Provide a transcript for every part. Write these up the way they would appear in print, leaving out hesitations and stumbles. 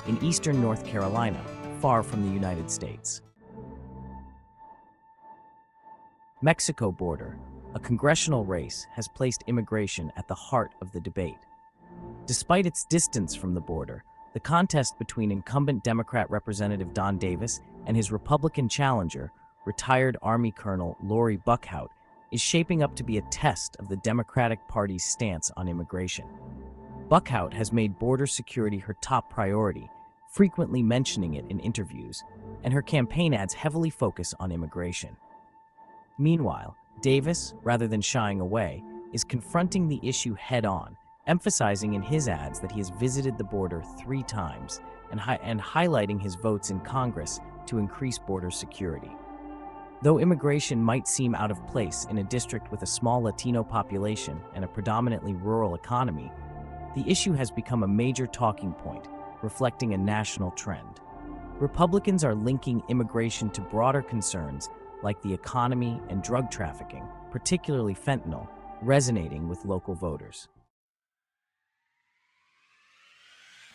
in eastern North Carolina, far from the United States. Mexico border, a congressional race, has placed immigration at the heart of the debate. Despite its distance from the border, the contest between incumbent Democrat Representative Don Davis and his Republican challenger, retired Army Colonel Lori Buckhout, is shaping up to be a test of the Democratic Party's stance on immigration. Buckhout has made border security her top priority, frequently mentioning it in interviews, and her campaign ads heavily focus on immigration. Meanwhile, Davis, rather than shying away, is confronting the issue head-on, emphasizing in his ads that he has visited the border 3 times and highlighting his votes in Congress to increase border security. Though immigration might seem out of place in a district with a small Latino population and a predominantly rural economy, the issue has become a major talking point, reflecting a national trend. Republicans are linking immigration to broader concerns like the economy and drug trafficking, particularly fentanyl, resonating with local voters.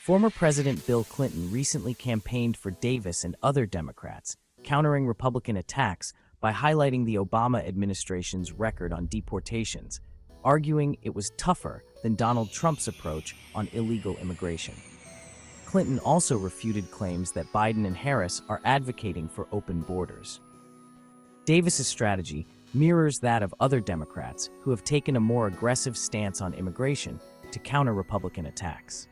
Former President Bill Clinton recently campaigned for Davis and other Democrats, countering Republican attacks by highlighting the Obama administration's record on deportations, arguing it was tougher than Donald Trump's approach on illegal immigration. Clinton also refuted claims that Biden and Harris are advocating for open borders. Davis's strategy mirrors that of other Democrats who have taken a more aggressive stance on immigration to counter Republican attacks.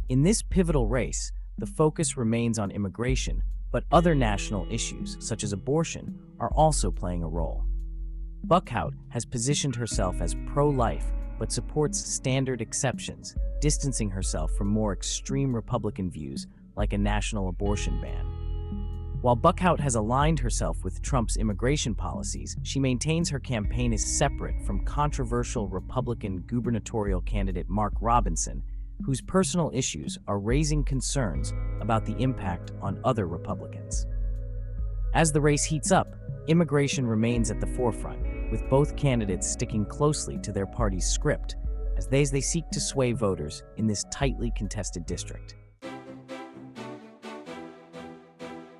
In this pivotal race, the focus remains on immigration, but other national issues, such as abortion, are also playing a role. Buckhout has positioned herself as pro-life, but supports standard exceptions, distancing herself from more extreme Republican views like a national abortion ban. While Buckhout has aligned herself with Trump's immigration policies, she maintains her campaign is separate from controversial Republican gubernatorial candidate Mark Robinson, whose personal issues are raising concerns about the impact on other Republicans. As the race heats up, immigration remains at the forefront, with both candidates sticking closely to their party's script as they seek to sway voters in this tightly contested district.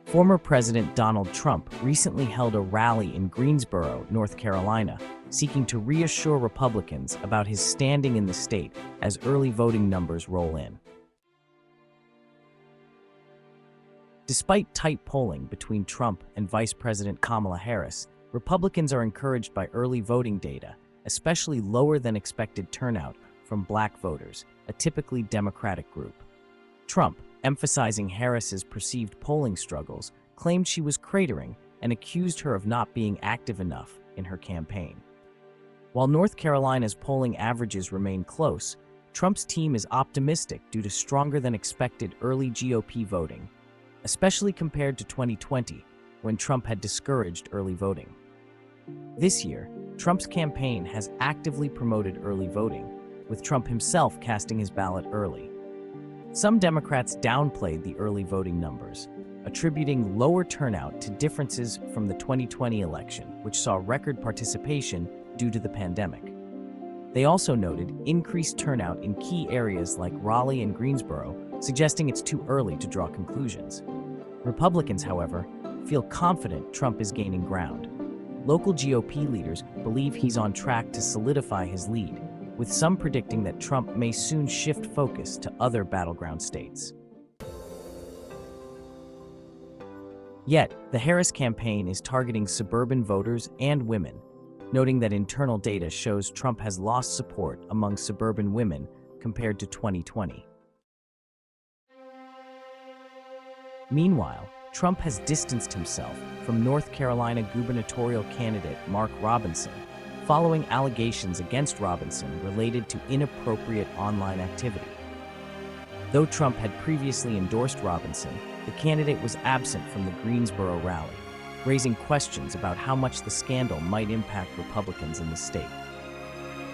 Former President Donald Trump recently held a rally in Greensboro, North Carolina, seeking to reassure Republicans about his standing in the state as early voting numbers roll in. Despite tight polling between Trump and Vice President Kamala Harris, Republicans are encouraged by early voting data, especially lower than expected turnout from Black voters, a typically Democratic group. Trump, emphasizing Harris's perceived polling struggles, claimed she was cratering and accused her of not being active enough in her campaign. While North Carolina's polling averages remain close, Trump's team is optimistic due to stronger than expected early GOP voting, especially compared to 2020, when Trump had discouraged early voting. This year, Trump's campaign has actively promoted early voting, with Trump himself casting his ballot early. Some Democrats downplayed the early voting numbers, attributing lower turnout to differences from the 2020 election, which saw record participation due to the pandemic. They also noted increased turnout in key areas like Raleigh and Greensboro, suggesting it's too early to draw conclusions. Republicans, however, feel confident Trump is gaining ground. Local GOP leaders believe he's on track to solidify his lead, with some predicting that Trump may soon shift focus to other battleground states. Yet, the Harris campaign is targeting suburban voters and women, noting that internal data shows Trump has lost support among suburban women compared to 2020. Meanwhile, Trump has distanced himself from North Carolina gubernatorial candidate Mark Robinson, following allegations against Robinson related to inappropriate online activity. Though Trump had previously endorsed Robinson, the candidate was absent from the Greensboro rally, raising questions about how much the scandal might impact Republicans in the state.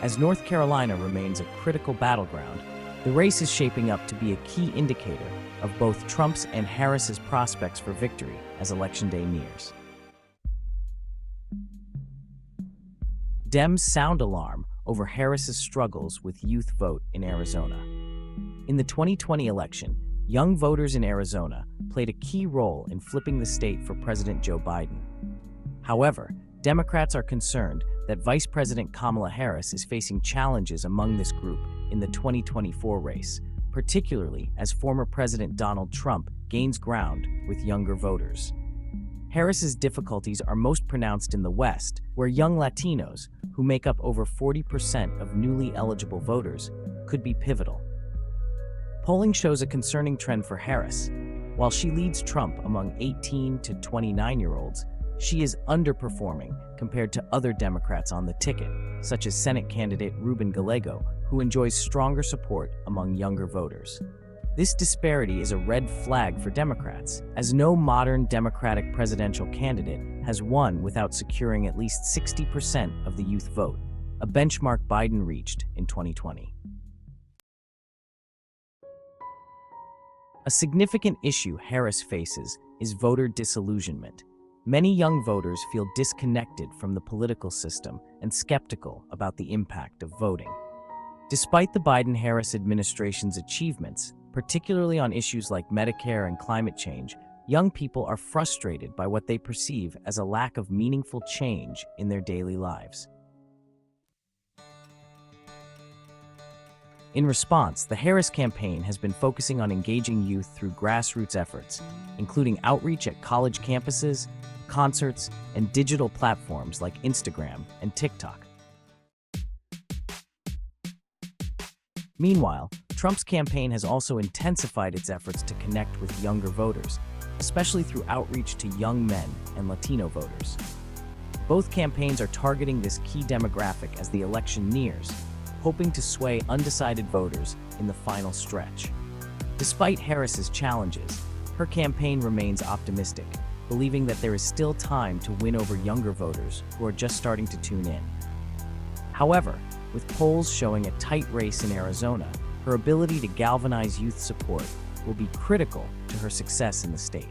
As North Carolina remains a critical battleground, the race is shaping up to be a key indicator of both Trump's and Harris's prospects for victory as Election Day nears. Dems sound alarm over Harris's struggles with youth vote in Arizona. In the 2020 election, young voters in Arizona played a key role in flipping the state for President Joe Biden. However, Democrats are concerned that Vice President Kamala Harris is facing challenges among this group in the 2024 race, particularly as former President Donald Trump gains ground with younger voters. Harris's difficulties are most pronounced in the West, where young Latinos, who make up over 40% of newly eligible voters, could be pivotal. Polling shows a concerning trend for Harris. While she leads Trump among 18 to 29-year-olds, she is underperforming compared to other Democrats on the ticket, such as Senate candidate Ruben Gallego, who enjoys stronger support among younger voters. This disparity is a red flag for Democrats, as no modern Democratic presidential candidate has won without securing at least 60% of the youth vote, a benchmark Biden reached in 2020. A significant issue Harris faces is voter disillusionment. Many young voters feel disconnected from the political system and skeptical about the impact of voting. Despite the Biden-Harris administration's achievements, particularly on issues like Medicare and climate change, young people are frustrated by what they perceive as a lack of meaningful change in their daily lives. In response, the Harris campaign has been focusing on engaging youth through grassroots efforts, including outreach at college campuses, concerts, and digital platforms like Instagram and TikTok. Meanwhile, Trump's campaign has also intensified its efforts to connect with younger voters, especially through outreach to young men and Latino voters. Both campaigns are targeting this key demographic as the election nears, hoping to sway undecided voters in the final stretch. Despite Harris's challenges, her campaign remains optimistic, believing that there is still time to win over younger voters who are just starting to tune in. However, with polls showing a tight race in Arizona, her ability to galvanize youth support will be critical to her success in the state.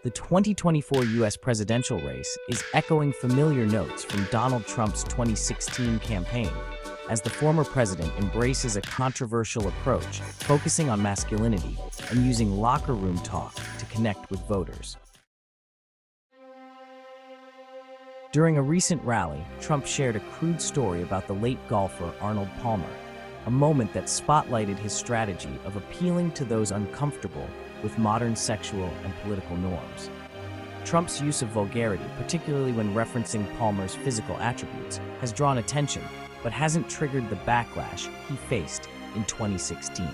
The 2024 U.S. presidential race is echoing familiar notes from Donald Trump's 2016 campaign, as the former president embraces a controversial approach, focusing on masculinity and using locker room talk to connect with voters. During a recent rally, Trump shared a crude story about the late golfer Arnold Palmer, a moment that spotlighted his strategy of appealing to those uncomfortable with modern sexual and political norms. Trump's use of vulgarity, particularly when referencing Palmer's physical attributes, has drawn attention, but hasn't triggered the backlash he faced in 2016.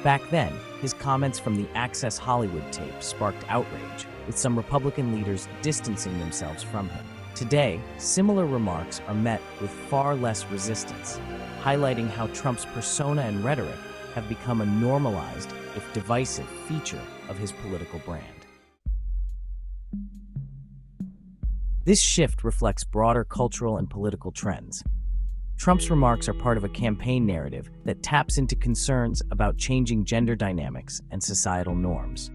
Back then, his comments from the Access Hollywood tape sparked outrage, with some Republican leaders distancing themselves from him. Today, similar remarks are met with far less resistance, highlighting how Trump's persona and rhetoric have become a normalized, if divisive, feature of his political brand. This shift reflects broader cultural and political trends. Trump's remarks are part of a campaign narrative that taps into concerns about changing gender dynamics and societal norms.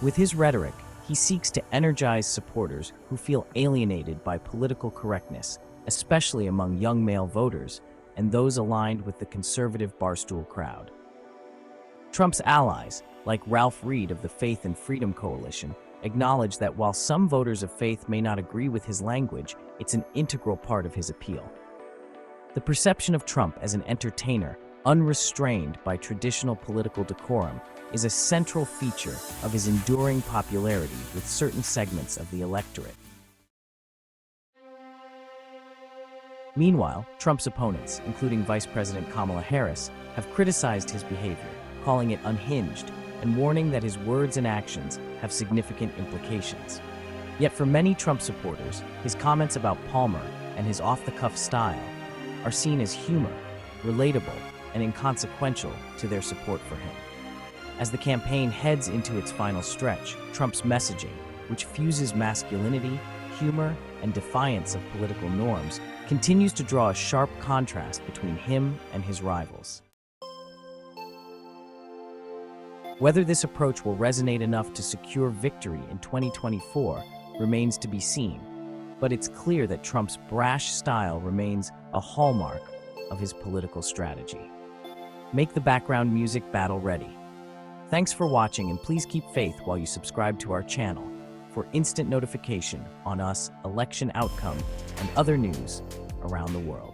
With his rhetoric, he seeks to energize supporters who feel alienated by political correctness, especially among young male voters and those aligned with the conservative Barstool crowd. Trump's allies, like Ralph Reed of the Faith and Freedom Coalition, acknowledge that while some voters of faith may not agree with his language, it's an integral part of his appeal. The perception of Trump as an entertainer, unrestrained by traditional political decorum, is a central feature of his enduring popularity with certain segments of the electorate. Meanwhile, Trump's opponents, including Vice President Kamala Harris, have criticized his behavior, calling it unhinged and warning that his words and actions have significant implications. Yet for many Trump supporters, his comments about Palmer and his off-the-cuff style are seen as humor, relatable, and inconsequential to their support for him. As the campaign heads into its final stretch, Trump's messaging, which fuses masculinity, humor, and defiance of political norms, continues to draw a sharp contrast between him and his rivals. Whether this approach will resonate enough to secure victory in 2024 remains to be seen, but it's clear that Trump's brash style remains a hallmark of his political strategy. Make the background music battle ready. Thanks for watching, and please keep faith while you subscribe to our channel for instant notification on us, election outcome, and other news around the world.